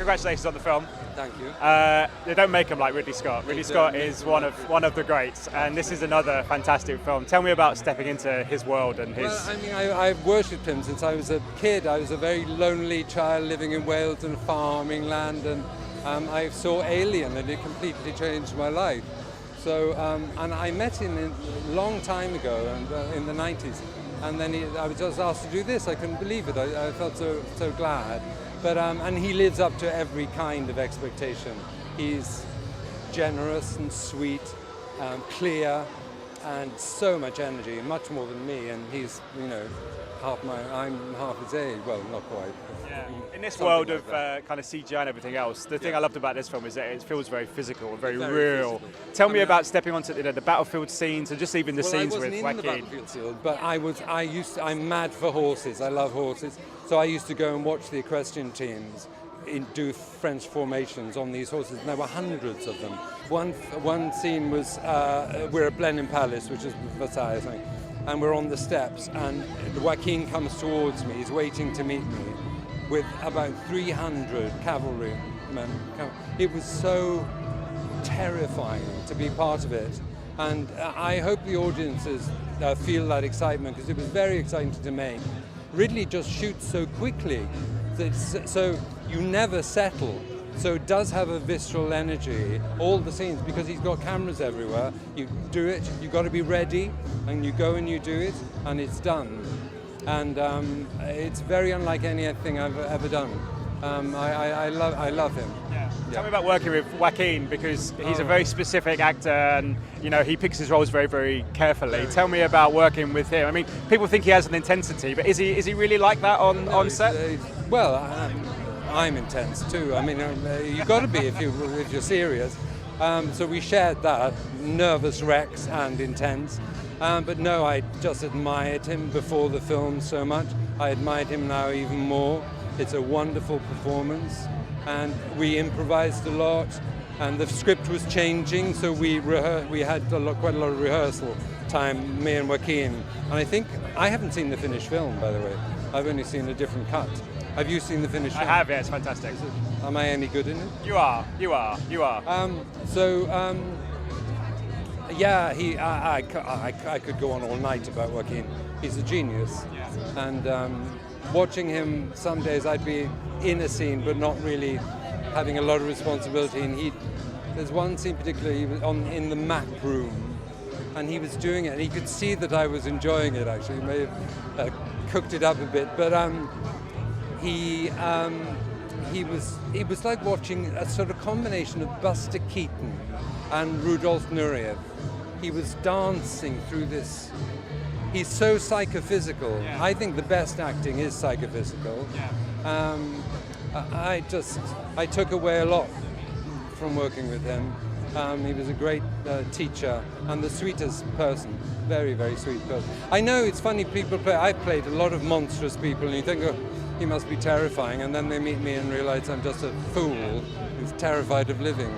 congratulations on the film. Thank you. They don't make them like Ridley Scott. Ridley Scott is one of the greats, and this is another fantastic film. Tell me about stepping into his world and his... Well, I mean, I've worshipped him since I was a kid. I was a very lonely child living in Wales and farming land, and I saw Alien, and it completely changed my life. So, and I met him a long time ago, and in the 90s, and then I was just asked to do this. I couldn't believe it. I felt so glad. But and he lives up to every kind of expectation. He's generous and sweet, clear, and so much energy, much more than me. And he's, I'm half his age. Well, not quite. Yeah. In this world of kind of CGI and everything else, the thing I loved about this film is that it feels very physical, very real. Physical. Tell me about stepping onto the battlefield scenes and just even the scenes with Joaquin. Joaquin. The battlefield scene, but I'm mad for horses. I love horses. So I used to go and watch the equestrian teams do French formations on these horses, and there were hundreds of them. One scene was we're at Blenheim Palace, which is Versailles, I think, and we're on the steps, and Joaquin comes towards me. He's waiting to meet me with about 300 cavalrymen. It was so terrifying to be part of it, and I hope the audiences feel that excitement, because it was very exciting to make. Ridley just shoots so quickly, so you never settle. So it does have a visceral energy, all the scenes, because he's got cameras everywhere. You do it, you've got to be ready, and you go and you do it, and it's done. And it's very unlike anything I've ever done. I love him. Yeah. Tell me about working with Joaquin, because he's a very specific actor, and he picks his roles very, very carefully. Tell me about working with him. I mean, people think he has an intensity, but is he really like that on set? Well, I'm intense too. I mean, you've got to be if you're serious. So we shared that, nervous wrecks and intense. But no, I just admired him before the film so much. I admired him now even more. It's a wonderful performance, and we improvised a lot, and the script was changing, so we had quite a lot of rehearsal time, me and Joaquin. And I haven't seen the finished film, by the way. I've only seen a different cut. Have you seen the finished film? I have, yeah, it's fantastic. Am I any good in it? You are. Yeah, I could go on all night about Joaquin. He's a genius. Yeah. And watching him, some days I'd be in a scene but not really having a lot of responsibility. And there's one scene particularly, he was in the map room, and he was doing it, and he could see that I was enjoying it. Actually, he may have cooked it up a bit, but he was like watching a sort of combination of Buster Keaton and Rudolf Nureyev. He was dancing through this. He's so psychophysical. Yeah. I think the best acting is psychophysical. Yeah. I took away a lot from working with him. He was a great teacher and the sweetest person. Very, very sweet person. I know it's funny, I've played a lot of monstrous people, and you think, oh, he must be terrifying, and then they meet me and realize I'm just a fool who's terrified of living,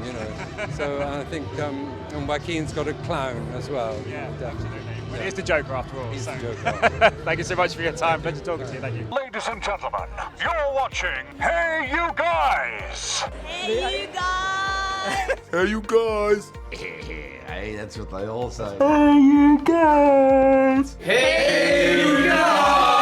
So I think and Joaquin's got a clown as well. Yeah, absolutely. Well, he's the Joker after all. He's the Joker. Thank you so much for your time. Pleasure talking to you. Thank you. Ladies and gentlemen, you're watching Hey You Guys! Hey, you guys! Hey, you guys! Hey, that's what they all say. Hey, you guys! Hey, you guys!